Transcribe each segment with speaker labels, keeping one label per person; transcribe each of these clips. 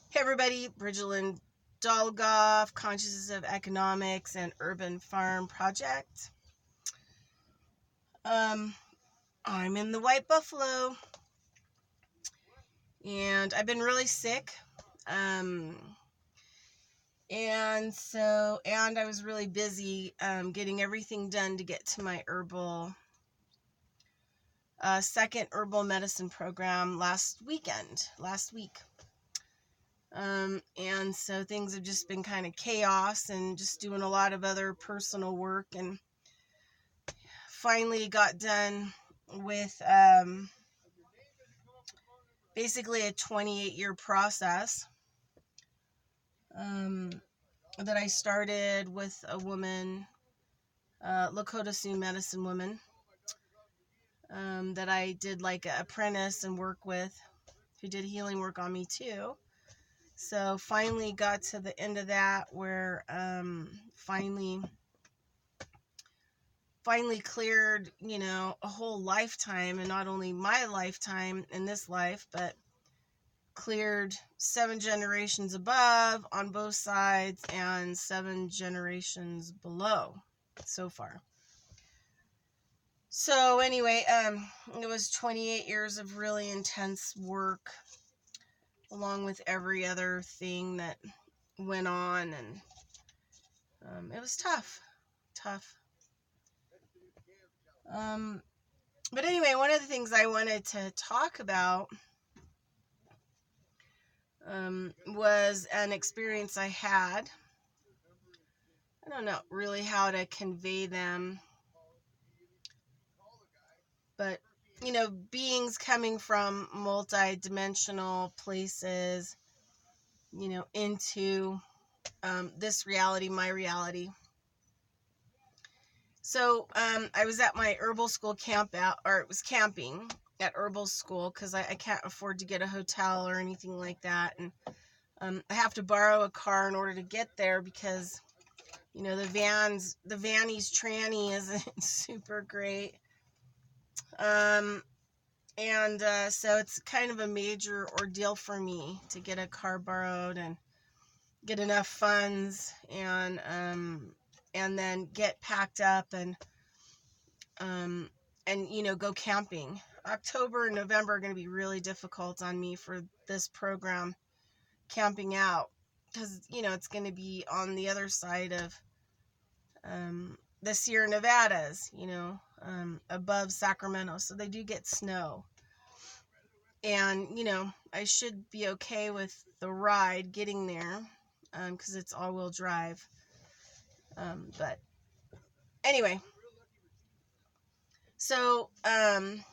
Speaker 1: Hey everybody, Bridgelyn Dolgoff, Consciousness of Economics and Urban Farm Project. I'm in the White Buffalo, and I've been really sick. And I was really busy getting everything done to get to my second herbal medicine program last week. And so things have just been kind of chaos and just doing a lot of other personal work, and finally got done with basically a 28-year process that I started with a woman, Lakota Sioux medicine woman, that I did like an apprentice and work with, who did healing work on me too. So finally got to the end of that, where finally cleared, a whole lifetime, and not only my lifetime in this life, but cleared 7 generations above on both sides and 7 generations below so far. So anyway, it was 28 years of really intense work, along with every other thing that went on, and it was tough. But anyway, one of the things I wanted to talk about was an experience I had. I don't know really how to convey them, but beings coming from multi-dimensional places, into this reality, my reality. So I was at my herbal school it was camping at herbal school, because I can't afford to get a hotel or anything like that, and I have to borrow a car in order to get there, because the vanny's tranny isn't super great. So it's kind of a major ordeal for me to get a car borrowed and get enough funds, and then get packed up and go camping. October and November are going to be really difficult on me for this program, camping out, because it's going to be on the other side of the Sierra Nevadas, above Sacramento, so they do get snow. And I should be okay with the ride getting there, because it's all-wheel drive. But anyway, so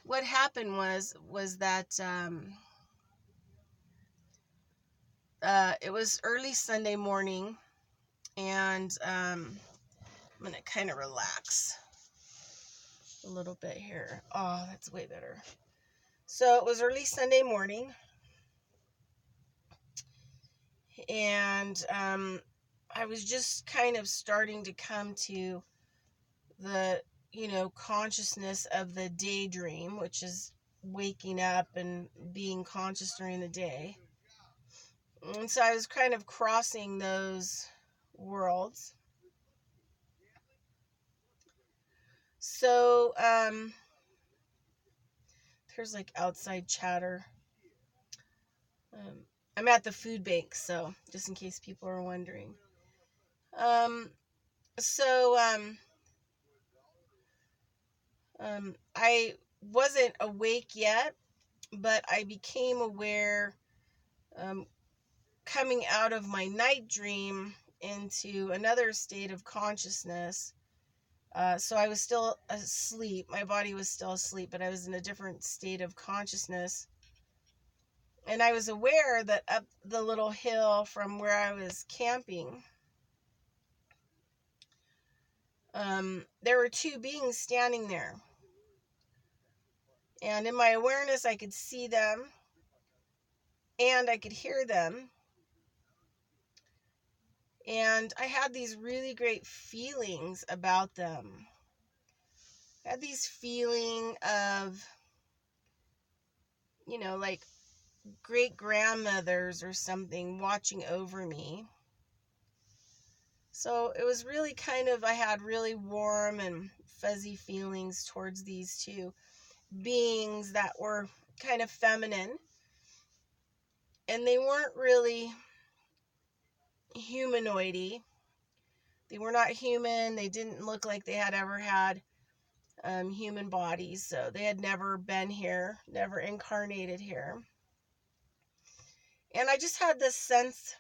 Speaker 1: what happened was that it was early Sunday morning, and I'm gonna kind of relax a little bit here. Oh, that's way better. So it was early Sunday morning, and I was just kind of starting to come to the consciousness of the daydream, which is waking up and being conscious during the day. And so I was kind of crossing those worlds. So there's like outside chatter. I'm at the food bank, so just in case people are wondering. I wasn't awake yet, but I became aware, coming out of my night dream into another state of consciousness. So I was still asleep. My body was still asleep, but I was in a different state of consciousness. And I was aware that up the little hill from where I was camping, there were 2 beings standing there. And in my awareness, I could see them and I could hear them. And I had these really great feelings about them. I had these feeling of, like great grandmothers or something watching over me. So it was really kind of, I had really warm and fuzzy feelings towards these two beings that were kind of feminine. And they weren't really humanoidy. They were not human. They didn't look like they had ever had human bodies. So they had never been here, never incarnated here. And I just had this sense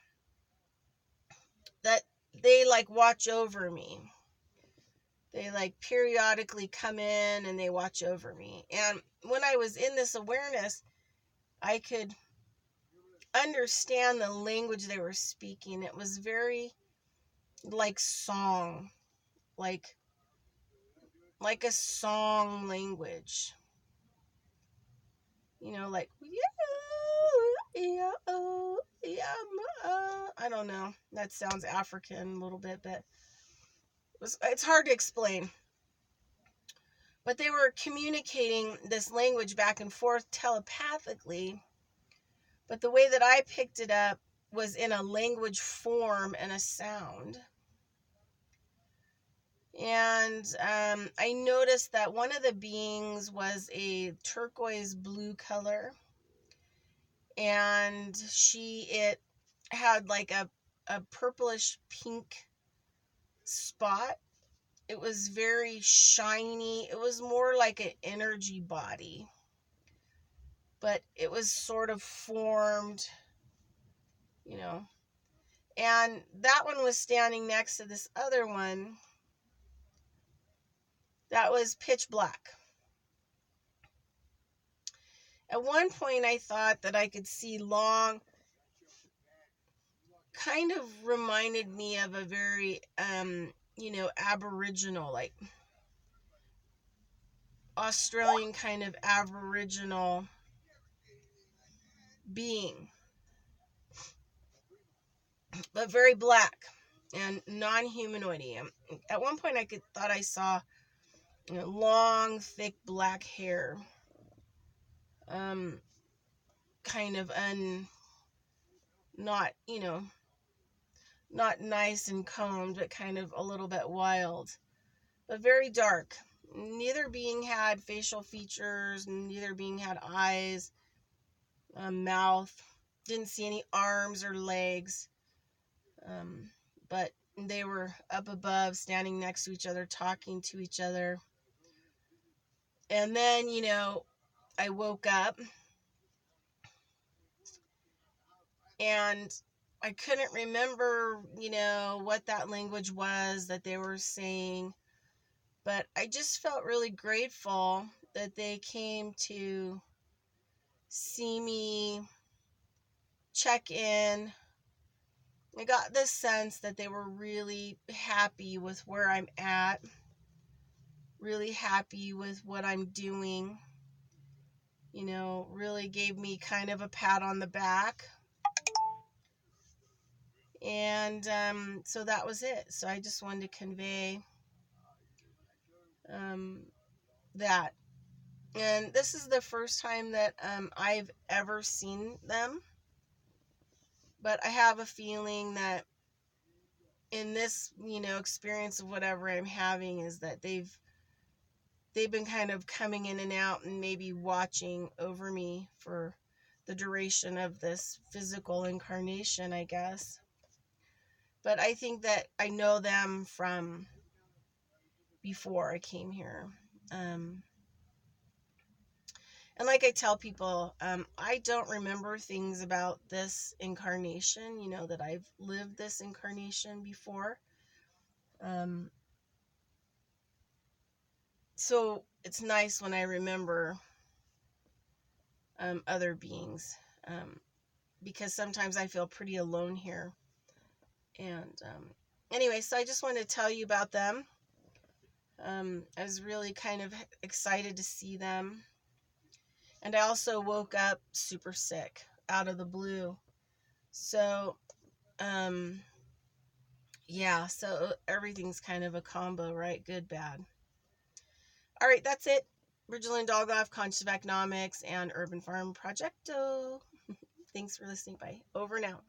Speaker 1: that they like watch over me. They like periodically come in and they watch over me. And when I was in this awareness, I could understand the language they were speaking. It was very like song, like a song language. You know, like I don't know. That sounds African a little bit, but it's hard to explain. But they were communicating this language back and forth telepathically. But the way that I picked it up was in a language form and a sound. And I noticed that one of the beings was a turquoise blue color. And it had like a purplish pink spot. It was very shiny. It was more like an energy body. But it was sort of formed, you know. And that one was standing next to this other one that was pitch black. At one point, I thought that I could see long, kind of reminded me of a very, Aboriginal, like Australian kind of Aboriginal being, but very black and non-humanoidy. At one point, I thought I saw long, thick black hair, kind of not nice and combed, but kind of a little bit wild, but very dark. Neither being had facial features, neither being had eyes, mouth. Didn't see any arms or legs, but they were up above, standing next to each other, talking to each other. And then, I woke up and I couldn't remember, what that language was that they were saying, but I just felt really grateful that they came to see me, check in. I got this sense that they were really happy with where I'm at, really happy with what I'm doing, really gave me kind of a pat on the back. And so that was it. So I just wanted to convey that. And this is the first time that I've ever seen them. But I have a feeling that in this, experience of whatever I'm having is that they've been kind of coming in and out and maybe watching over me for the duration of this physical incarnation, I guess. But I think that I know them from before I came here. And like I tell people, I don't remember things about this incarnation, that I've lived this incarnation before. So it's nice when I remember other beings, because sometimes I feel pretty alone here. And anyway, so I just wanted to tell you about them. I was really kind of excited to see them. And I also woke up super sick out of the blue. So, yeah, so everything's kind of a combo, right? Good, bad. All right, that's it. Bridgerland Dolgoff, Conscious of Economics, and Urban Farm Projecto. Thanks for listening. Bye. Over and out.